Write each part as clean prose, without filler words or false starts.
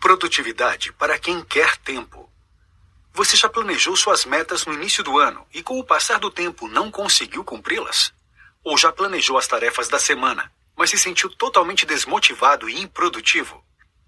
Produtividade para quem quer tempo. Você já planejou suas metas no início do ano e com o passar do tempo não conseguiu cumpri-las? Ou já planejou as tarefas da semana, mas se sentiu totalmente desmotivado e improdutivo?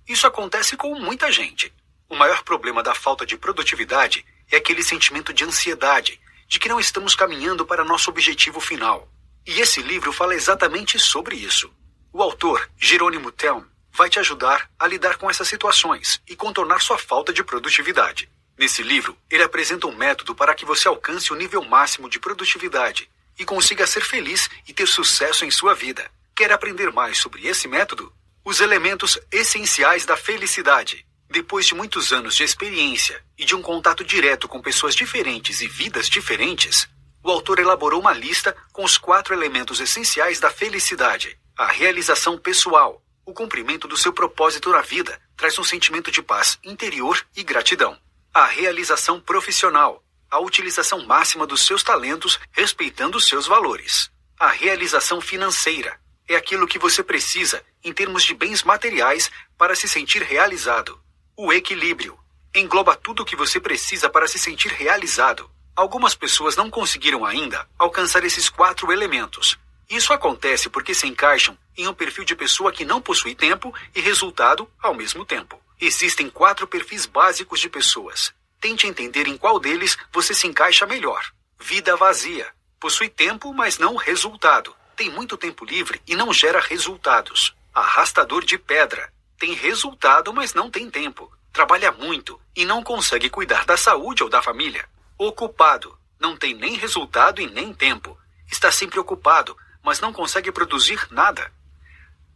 Isso acontece com muita gente. O maior problema da falta de produtividade é aquele sentimento de ansiedade, de que não estamos caminhando para nosso objetivo final. E esse livro fala exatamente sobre isso. O autor, Jerônimo Telm, vai te ajudar a lidar com essas situações e contornar sua falta de produtividade. Nesse livro, ele apresenta um método para que você alcance o nível máximo de produtividade e consiga ser feliz e ter sucesso em sua vida. Quer aprender mais sobre esse método? Os elementos essenciais da felicidade. Depois de muitos anos de experiência e de um contato direto com pessoas diferentes e vidas diferentes, o autor elaborou uma lista com os 4 elementos essenciais da felicidade. A realização pessoal. O cumprimento do seu propósito na vida traz um sentimento de paz interior e gratidão. A realização profissional. A utilização máxima dos seus talentos, respeitando os seus valores. A realização financeira. É aquilo que você precisa em termos de bens materiais para se sentir realizado. O equilíbrio. Engloba tudo o que você precisa para se sentir realizado. Algumas pessoas não conseguiram ainda alcançar esses 4 elementos. Isso acontece porque se encaixam em um perfil de pessoa que não possui tempo e resultado ao mesmo tempo. Existem 4 perfis básicos de pessoas. Tente entender em qual deles você se encaixa melhor. Vida vazia. Possui tempo, mas não resultado. Tem muito tempo livre e não gera resultados. Arrastador de pedra. Tem resultado, mas não tem tempo. Trabalha muito e não consegue cuidar da saúde ou da família. Ocupado. Não tem nem resultado e nem tempo. Está sempre ocupado, mas não consegue produzir nada.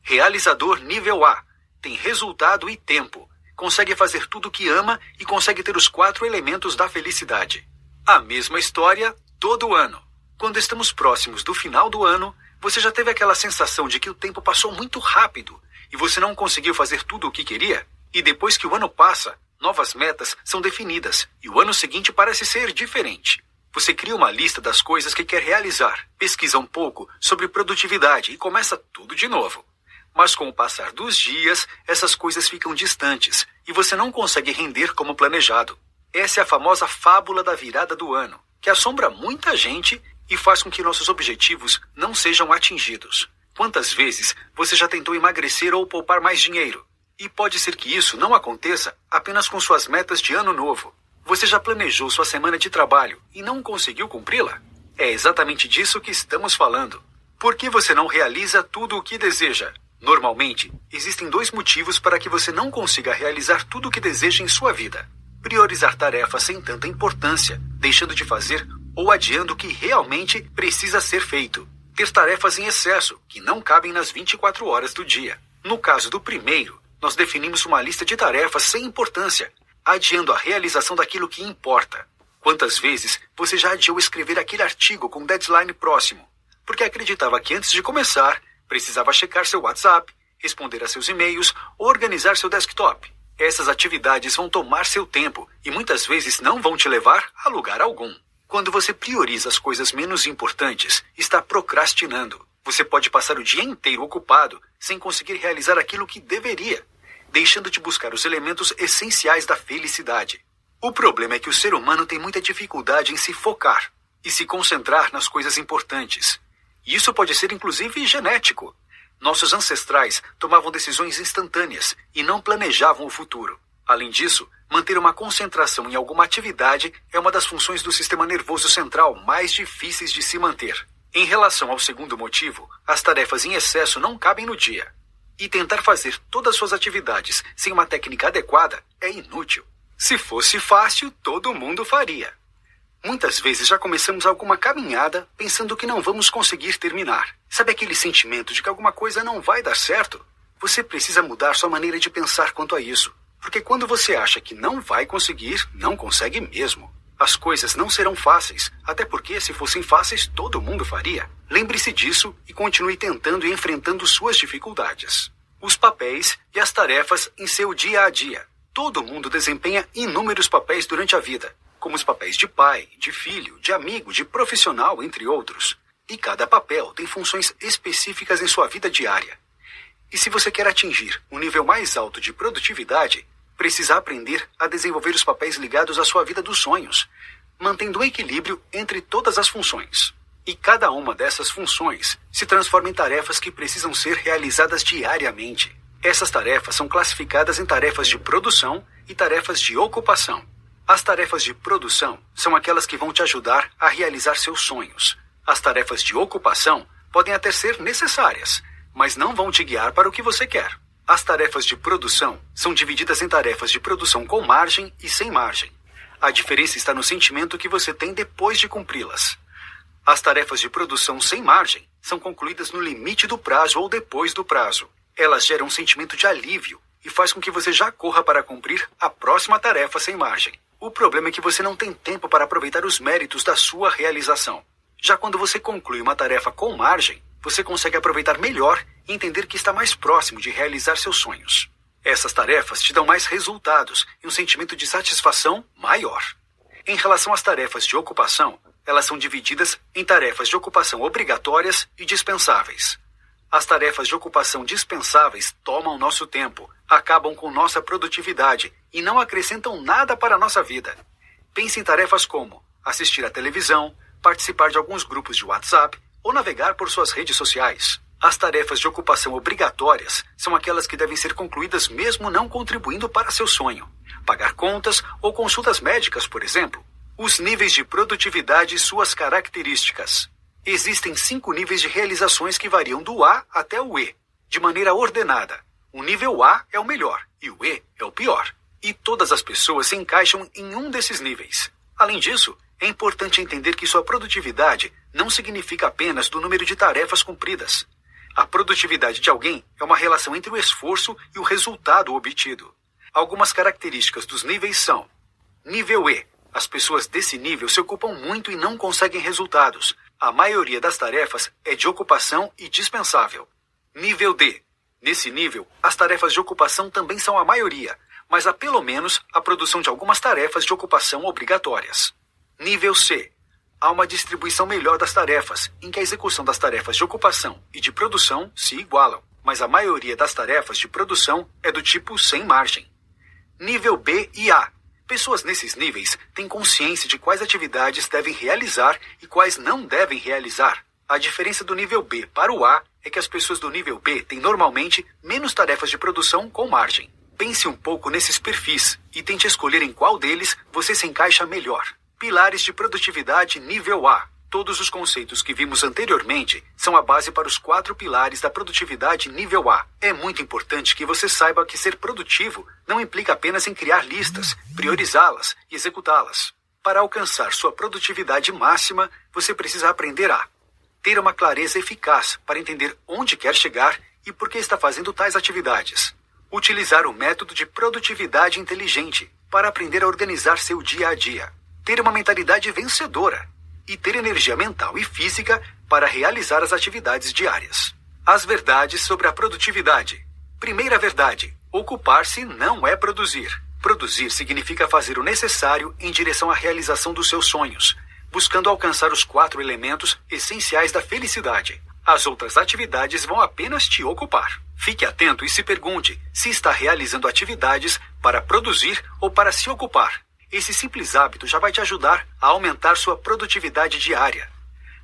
Realizador nível A. Tem resultado e tempo. Consegue fazer tudo o que ama e consegue ter os 4 elementos da felicidade. A mesma história todo ano. Quando estamos próximos do final do ano, você já teve aquela sensação de que o tempo passou muito rápido e você não conseguiu fazer tudo o que queria? E depois que o ano passa, novas metas são definidas e o ano seguinte parece ser diferente. Você cria uma lista das coisas que quer realizar, pesquisa um pouco sobre produtividade e começa tudo de novo. Mas com o passar dos dias, essas coisas ficam distantes e você não consegue render como planejado. Essa é a famosa fábula da virada do ano, que assombra muita gente e faz com que nossos objetivos não sejam atingidos. Quantas vezes você já tentou emagrecer ou poupar mais dinheiro? E pode ser que isso não aconteça apenas com suas metas de ano novo. Você já planejou sua semana de trabalho e não conseguiu cumpri-la? É exatamente disso que estamos falando. Por que você não realiza tudo o que deseja? Normalmente, existem 2 motivos para que você não consiga realizar tudo o que deseja em sua vida. Priorizar tarefas sem tanta importância, deixando de fazer ou adiando o que realmente precisa ser feito. Ter tarefas em excesso, que não cabem nas 24 horas do dia. No caso do primeiro, nós definimos uma lista de tarefas sem importância, adiando a realização daquilo que importa. Quantas vezes você já adiou escrever aquele artigo com deadline próximo, porque acreditava que antes de começar, precisava checar seu WhatsApp, responder a seus e-mails ou organizar seu desktop. Essas atividades vão tomar seu tempo e muitas vezes não vão te levar a lugar algum. Quando você prioriza as coisas menos importantes, está procrastinando. Você pode passar o dia inteiro ocupado sem conseguir realizar aquilo que deveria, deixando de buscar os elementos essenciais da felicidade. O problema é que o ser humano tem muita dificuldade em se focar e se concentrar nas coisas importantes. E isso pode ser inclusive genético. Nossos ancestrais tomavam decisões instantâneas e não planejavam o futuro. Além disso, manter uma concentração em alguma atividade é uma das funções do sistema nervoso central mais difíceis de se manter. Em relação ao segundo motivo, as tarefas em excesso não cabem no dia. E tentar fazer todas suas atividades sem uma técnica adequada é inútil. Se fosse fácil, todo mundo faria. Muitas vezes já começamos alguma caminhada pensando que não vamos conseguir terminar. Sabe aquele sentimento de que alguma coisa não vai dar certo? Você precisa mudar sua maneira de pensar quanto a isso. Porque quando você acha que não vai conseguir, não consegue mesmo. As coisas não serão fáceis, até porque se fossem fáceis, todo mundo faria. Lembre-se disso e continue tentando e enfrentando suas dificuldades. Os papéis e as tarefas em seu dia a dia. Todo mundo desempenha inúmeros papéis durante a vida, como os papéis de pai, de filho, de amigo, de profissional, entre outros. E cada papel tem funções específicas em sua vida diária. E se você quer atingir um nível mais alto de produtividade, precisa aprender a desenvolver os papéis ligados à sua vida dos sonhos, mantendo um equilíbrio entre todas as funções. E cada uma dessas funções se transforma em tarefas que precisam ser realizadas diariamente. Essas tarefas são classificadas em tarefas de produção e tarefas de ocupação. As tarefas de produção são aquelas que vão te ajudar a realizar seus sonhos. As tarefas de ocupação podem até ser necessárias, mas não vão te guiar para o que você quer. As tarefas de produção são divididas em tarefas de produção com margem e sem margem. A diferença está no sentimento que você tem depois de cumpri-las. As tarefas de produção sem margem são concluídas no limite do prazo ou depois do prazo. Elas geram um sentimento de alívio e faz com que você já corra para cumprir a próxima tarefa sem margem. O problema é que você não tem tempo para aproveitar os méritos da sua realização. Já quando você conclui uma tarefa com margem, você consegue aproveitar melhor e entender que está mais próximo de realizar seus sonhos. Essas tarefas te dão mais resultados e um sentimento de satisfação maior. Em relação às tarefas de ocupação, elas são divididas em tarefas de ocupação obrigatórias e dispensáveis. As tarefas de ocupação dispensáveis tomam nosso tempo, acabam com nossa produtividade e não acrescentam nada para a nossa vida. Pense em tarefas como assistir à televisão, participar de alguns grupos de WhatsApp ou navegar por suas redes sociais. As tarefas de ocupação obrigatórias são aquelas que devem ser concluídas mesmo não contribuindo para seu sonho. Pagar contas ou consultas médicas, por exemplo. Os níveis de produtividade e suas características. Existem 5 níveis de realizações que variam do A até o E, de maneira ordenada. O nível A é o melhor e o E é o pior. E todas as pessoas se encaixam em um desses níveis. Além disso, é importante entender que sua produtividade não significa apenas do número de tarefas cumpridas. A produtividade de alguém é uma relação entre o esforço e o resultado obtido. Algumas características dos níveis são: nível E. As pessoas desse nível se ocupam muito e não conseguem resultados. A maioria das tarefas é de ocupação e dispensável. Nível D. Nesse nível, as tarefas de ocupação também são a maioria, mas há pelo menos a produção de algumas tarefas de ocupação obrigatórias. Nível C. Há uma distribuição melhor das tarefas, em que a execução das tarefas de ocupação e de produção se igualam, mas a maioria das tarefas de produção é do tipo sem margem. Nível B e A. Pessoas nesses níveis têm consciência de quais atividades devem realizar e quais não devem realizar. A diferença do nível B para o A é que as pessoas do nível B têm normalmente menos tarefas de produção com margem. Pense um pouco nesses perfis e tente escolher em qual deles você se encaixa melhor. Pilares de produtividade nível A. Todos os conceitos que vimos anteriormente são a base para os 4 pilares da produtividade nível A. É muito importante que você saiba que ser produtivo não implica apenas em criar listas, priorizá-las e executá-las. Para alcançar sua produtividade máxima, você precisa aprender a ter uma clareza eficaz para entender onde quer chegar e por que está fazendo tais atividades. Utilizar o método de produtividade inteligente para aprender a organizar seu dia a dia. Ter uma mentalidade vencedora e ter energia mental e física para realizar as atividades diárias. As verdades sobre a produtividade. Primeira verdade: ocupar-se não é produzir. Produzir significa fazer o necessário em direção à realização dos seus sonhos, buscando alcançar os 4 elementos essenciais da felicidade. As outras atividades vão apenas te ocupar. Fique atento e se pergunte se está realizando atividades para produzir ou para se ocupar. Esse simples hábito já vai te ajudar a aumentar sua produtividade diária.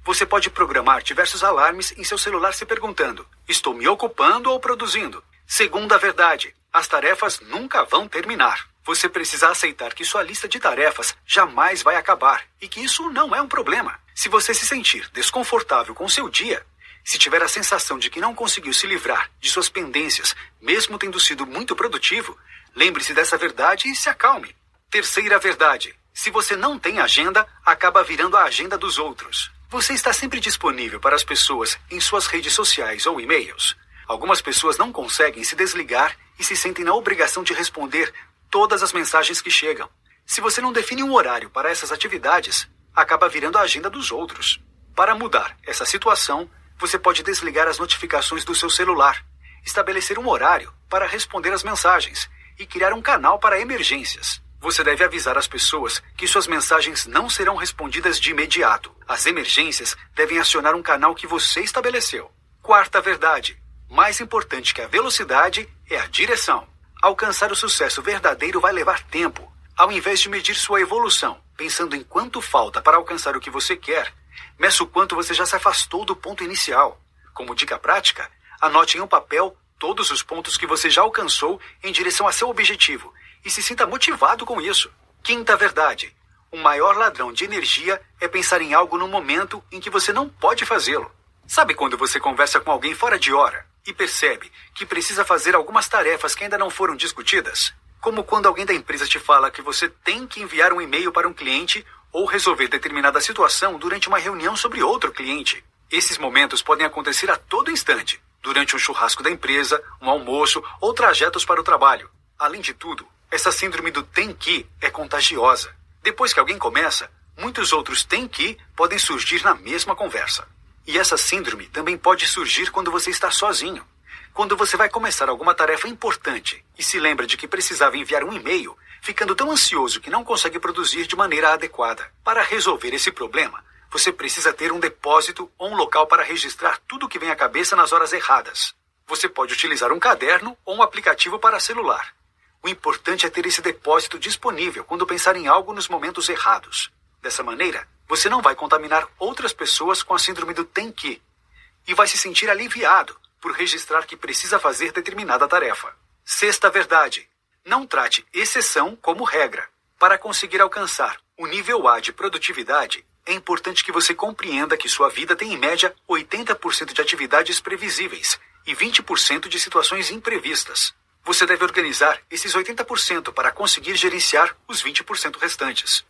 Você pode programar diversos alarmes em seu celular se perguntando: estou me ocupando ou produzindo? Segunda verdade: as tarefas nunca vão terminar. Você precisa aceitar que sua lista de tarefas jamais vai acabar e que isso não é um problema. Se você se sentir desconfortável com seu dia, se tiver a sensação de que não conseguiu se livrar de suas pendências, mesmo tendo sido muito produtivo, lembre-se dessa verdade e se acalme. Terceira verdade: se você não tem agenda, acaba virando a agenda dos outros. Você está sempre disponível para as pessoas em suas redes sociais ou e-mails. Algumas pessoas não conseguem se desligar e se sentem na obrigação de responder todas as mensagens que chegam. Se você não define um horário para essas atividades, acaba virando a agenda dos outros. Para mudar essa situação, você pode desligar as notificações do seu celular, estabelecer um horário para responder as mensagens e criar um canal para emergências. Você deve avisar as pessoas que suas mensagens não serão respondidas de imediato. As emergências devem acionar um canal que você estabeleceu. Quarta verdade: mais importante que a velocidade é a direção. Alcançar o sucesso verdadeiro vai levar tempo. Ao invés de medir sua evolução, pensando em quanto falta para alcançar o que você quer, meça o quanto você já se afastou do ponto inicial. Como dica prática, anote em um papel todos os pontos que você já alcançou em direção a seu objetivo e se sinta motivado com isso. Quinta verdade: o maior ladrão de energia é pensar em algo no momento em que você não pode fazê-lo. Sabe quando você conversa com alguém fora de hora e percebe que precisa fazer algumas tarefas que ainda não foram discutidas? Como quando alguém da empresa te fala que você tem que enviar um e-mail para um cliente ou resolver determinada situação durante uma reunião sobre outro cliente. Esses momentos podem acontecer a todo instante, durante um churrasco da empresa, um almoço ou trajetos para o trabalho. Além de tudo, essa síndrome do tem que é contagiosa. Depois que alguém começa, muitos outros tem que podem surgir na mesma conversa. E essa síndrome também pode surgir quando você está sozinho. Quando você vai começar alguma tarefa importante e se lembra de que precisava enviar um e-mail, ficando tão ansioso que não consegue produzir de maneira adequada. Para resolver esse problema, você precisa ter um depósito ou um local para registrar tudo o que vem à cabeça nas horas erradas. Você pode utilizar um caderno ou um aplicativo para celular. O importante é ter esse depósito disponível quando pensar em algo nos momentos errados. Dessa maneira, você não vai contaminar outras pessoas com a síndrome do tem que e vai se sentir aliviado por registrar que precisa fazer determinada tarefa. Sexta verdade: não trate exceção como regra. Para conseguir alcançar o nível A de produtividade, é importante que você compreenda que sua vida tem em média 80% de atividades previsíveis e 20% de situações imprevistas. Você deve organizar esses 80% para conseguir gerenciar os 20% restantes.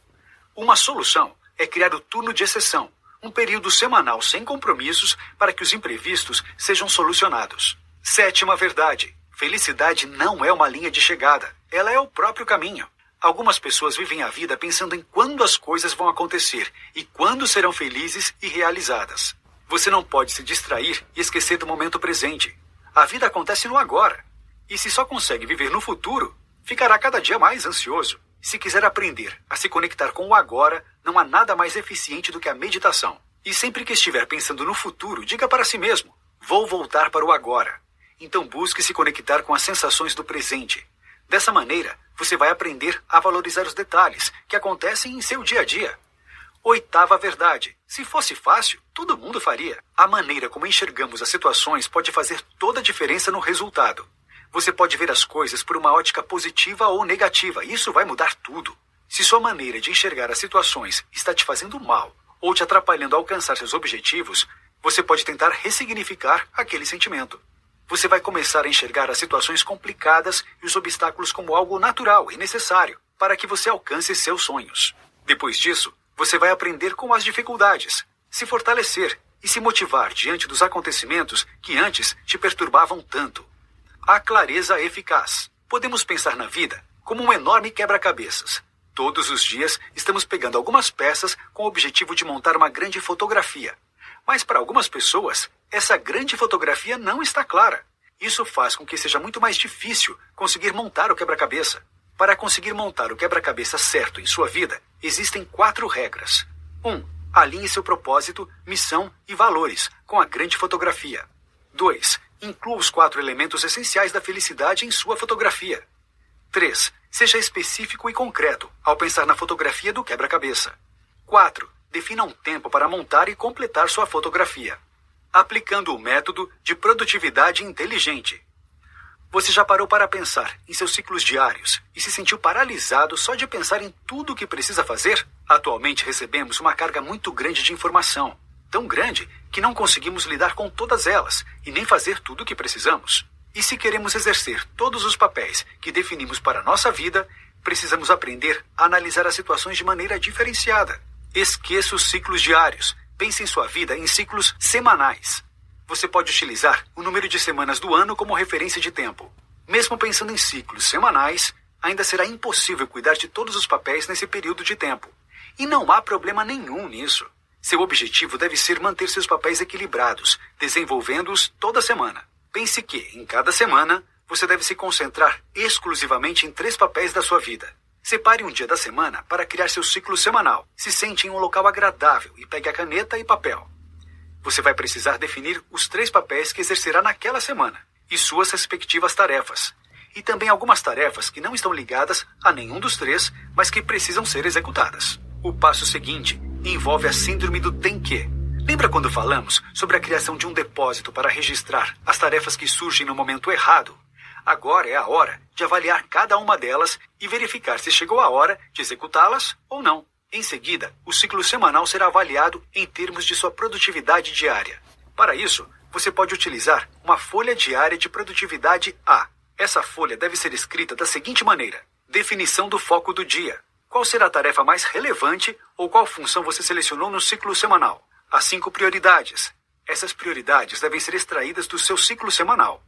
Uma solução é criar o turno de exceção, um período semanal sem compromissos para que os imprevistos sejam solucionados. Sétima verdade: felicidade não é uma linha de chegada, ela é o próprio caminho. Algumas pessoas vivem a vida pensando em quando as coisas vão acontecer e quando serão felizes e realizadas. Você não pode se distrair e esquecer do momento presente. A vida acontece no agora. E se só consegue viver no futuro, ficará cada dia mais ansioso. Se quiser aprender a se conectar com o agora, não há nada mais eficiente do que a meditação. E sempre que estiver pensando no futuro, diga para si mesmo: vou voltar para o agora. Então busque se conectar com as sensações do presente. Dessa maneira, você vai aprender a valorizar os detalhes que acontecem em seu dia a dia. Oitava verdade: se fosse fácil, todo mundo faria. A maneira como enxergamos as situações pode fazer toda a diferença no resultado. Você pode ver as coisas por uma ótica positiva ou negativa, e isso vai mudar tudo. Se sua maneira de enxergar as situações está te fazendo mal ou te atrapalhando a alcançar seus objetivos, você pode tentar ressignificar aquele sentimento. Você vai começar a enxergar as situações complicadas e os obstáculos como algo natural e necessário para que você alcance seus sonhos. Depois disso, você vai aprender com as dificuldades, se fortalecer e se motivar diante dos acontecimentos que antes te perturbavam tanto. A clareza eficaz. Podemos pensar na vida como um enorme quebra-cabeças. Todos os dias estamos pegando algumas peças com o objetivo de montar uma grande fotografia. Mas para algumas pessoas, essa grande fotografia não está clara. Isso faz com que seja muito mais difícil conseguir montar o quebra-cabeça. Para conseguir montar o quebra-cabeça certo em sua vida, existem 4 regras. 1. Alinhe seu propósito, missão e valores com a grande fotografia. 2. Inclua os 4 elementos essenciais da felicidade em sua fotografia. 3. Seja específico e concreto ao pensar na fotografia do quebra-cabeça. 4. Defina um tempo para montar e completar sua fotografia, aplicando o método de produtividade inteligente. Você já parou para pensar em seus ciclos diários e se sentiu paralisado só de pensar em tudo o que precisa fazer? Atualmente recebemos uma carga muito grande de informação, tão grande que não conseguimos lidar com todas elas e nem fazer tudo o que precisamos. E se queremos exercer todos os papéis que definimos para a nossa vida, precisamos aprender a analisar as situações de maneira diferenciada. Esqueça os ciclos diários. Pense em sua vida em ciclos semanais. Você pode utilizar o número de semanas do ano como referência de tempo. Mesmo pensando em ciclos semanais, ainda será impossível cuidar de todos os papéis nesse período de tempo. E não há problema nenhum nisso. Seu objetivo deve ser manter seus papéis equilibrados, desenvolvendo-os toda semana. Pense que, em cada semana, você deve se concentrar exclusivamente em 3 papéis da sua vida. Separe um dia da semana para criar seu ciclo semanal. Se sente em um local agradável e pegue a caneta e papel. Você vai precisar definir os 3 papéis que exercerá naquela semana e suas respectivas tarefas. e também algumas tarefas que não estão ligadas a nenhum dos três, mas que precisam ser executadas. O passo seguinte envolve a síndrome do tem que. Lembra quando falamos sobre a criação de um depósito para registrar as tarefas que surgem no momento errado? Agora é a hora de avaliar cada uma delas e verificar se chegou a hora de executá-las ou não. Em seguida, o ciclo semanal será avaliado em termos de sua produtividade diária. Para isso, você pode utilizar uma folha diária de produtividade A. Essa folha deve ser escrita da seguinte maneira: definição do foco do dia. Qual será a tarefa mais relevante ou qual função você selecionou no ciclo semanal? As 5 prioridades. Essas prioridades devem ser extraídas do seu ciclo semanal.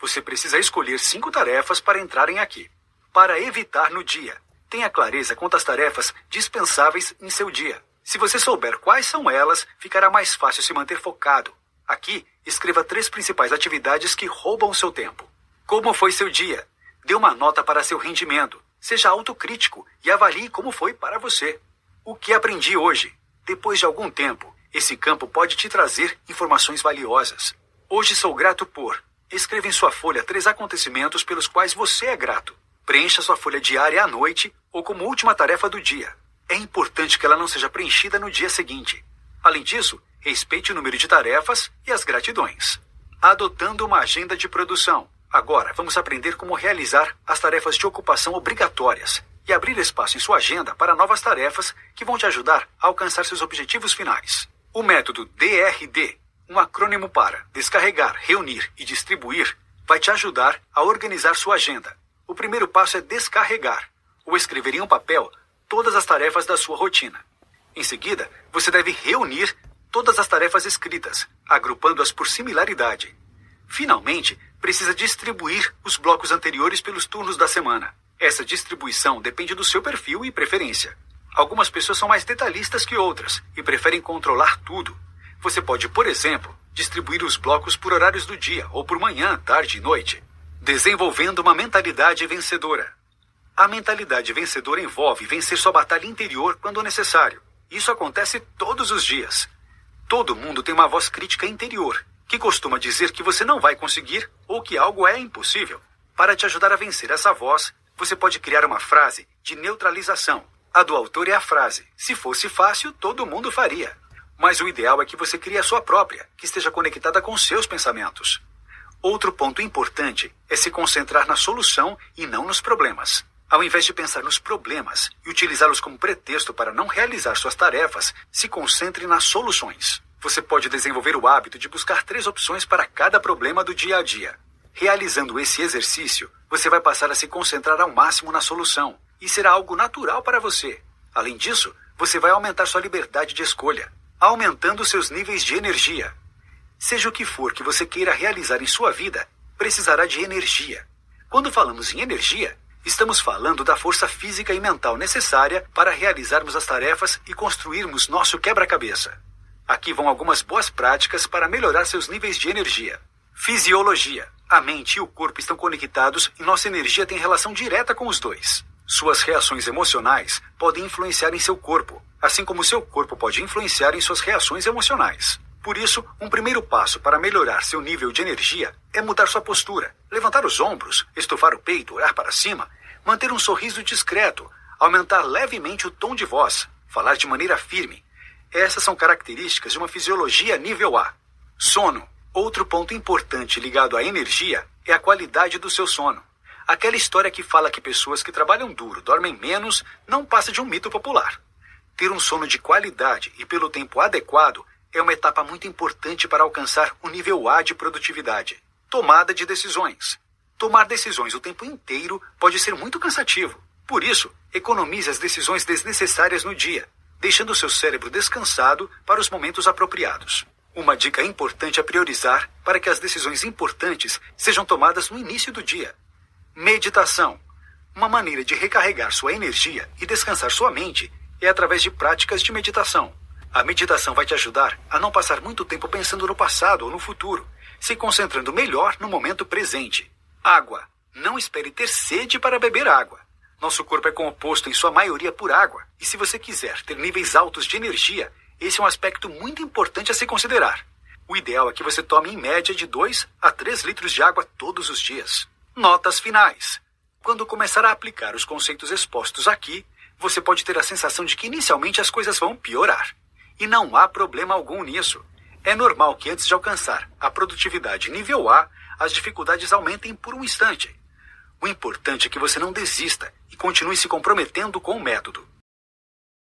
Você precisa escolher 5 tarefas para entrarem aqui. Para evitar no dia, tenha clareza quanto às tarefas dispensáveis em seu dia. Se você souber quais são elas, ficará mais fácil se manter focado. Aqui, escreva 3 principais atividades que roubam seu tempo. Como foi seu dia? Dê uma nota para seu rendimento. Seja autocrítico e avalie como foi para você. O que aprendi hoje? Depois de algum tempo, esse campo pode te trazer informações valiosas. Hoje sou grato por... Escreva em sua folha 3 acontecimentos pelos quais você é grato. Preencha sua folha diária à noite ou como última tarefa do dia. É importante que ela não seja preenchida no dia seguinte. Além disso, respeite o número de tarefas e as gratidões. Adotando uma agenda de produção. Agora, vamos aprender como realizar as tarefas de ocupação obrigatórias e abrir espaço em sua agenda para novas tarefas que vão te ajudar a alcançar seus objetivos finais. O método DRD, um acrônimo para descarregar, reunir e distribuir, vai te ajudar a organizar sua agenda. O primeiro passo é descarregar, ou escrever em um papel todas as tarefas da sua rotina. Em seguida, você deve reunir todas as tarefas escritas, agrupando-as por similaridade. Finalmente, precisa distribuir os blocos anteriores pelos turnos da semana. Essa distribuição depende do seu perfil e preferência. Algumas pessoas são mais detalhistas que outras e preferem controlar tudo. Você pode, por exemplo, distribuir os blocos por horários do dia ou por manhã, tarde e noite. Desenvolvendo uma mentalidade vencedora. A mentalidade vencedora envolve vencer sua batalha interior quando necessário. Isso acontece todos os dias. Todo mundo tem uma voz crítica interior, que costuma dizer que você não vai conseguir ou que algo é impossível. Para te ajudar a vencer essa voz, você pode criar uma frase de neutralização. A do autor é a frase: se fosse fácil, todo mundo faria. Mas o ideal é que você crie a sua própria, que esteja conectada com seus pensamentos. Outro ponto importante é se concentrar na solução e não nos problemas. Ao invés de pensar nos problemas e utilizá-los como pretexto para não realizar suas tarefas, se concentre nas soluções. Você pode desenvolver o hábito de buscar 3 opções para cada problema do dia a dia. Realizando esse exercício, você vai passar a se concentrar ao máximo na solução e será algo natural para você. Além disso, você vai aumentar sua liberdade de escolha, aumentando seus níveis de energia. Seja o que for que você queira realizar em sua vida, precisará de energia. Quando falamos em energia, estamos falando da força física e mental necessária para realizarmos as tarefas e construirmos nosso quebra-cabeça. Aqui vão algumas boas práticas para melhorar seus níveis de energia. Fisiologia. A mente e o corpo estão conectados e nossa energia tem relação direta com os dois. Suas reações emocionais podem influenciar em seu corpo, assim como seu corpo pode influenciar em suas reações emocionais. Por isso, um primeiro passo para melhorar seu nível de energia é mudar sua postura, levantar os ombros, estufar o peito, olhar para cima, manter um sorriso discreto, aumentar levemente o tom de voz, falar de maneira firme. Essas são características de uma fisiologia nível A. Sono. Outro ponto importante ligado à energia é a qualidade do seu sono. Aquela história que fala que pessoas que trabalham duro dormem menos não passa de um mito popular. Ter um sono de qualidade e pelo tempo adequado é uma etapa muito importante para alcançar o nível A de produtividade. Tomada de decisões. Tomar decisões o tempo inteiro pode ser muito cansativo. Por isso, economize as decisões desnecessárias no dia, deixando seu cérebro descansado para os momentos apropriados. Uma dica importante é priorizar para que as decisões importantes sejam tomadas no início do dia. Meditação. Uma maneira de recarregar sua energia e descansar sua mente é através de práticas de meditação. A meditação vai te ajudar a não passar muito tempo pensando no passado ou no futuro, se concentrando melhor no momento presente. Água. Não espere ter sede para beber água. Nosso corpo é composto em sua maioria por água, e se você quiser ter níveis altos de energia, esse é um aspecto muito importante a se considerar. O ideal é que você tome em média de 2 a 3 litros de água todos os dias. Notas finais. Quando começar a aplicar os conceitos expostos aqui, você pode ter a sensação de que inicialmente as coisas vão piorar. E não há problema algum nisso. É normal que antes de alcançar a produtividade nível A, as dificuldades aumentem por um instante. O importante é que você não desista e continue se comprometendo com o método.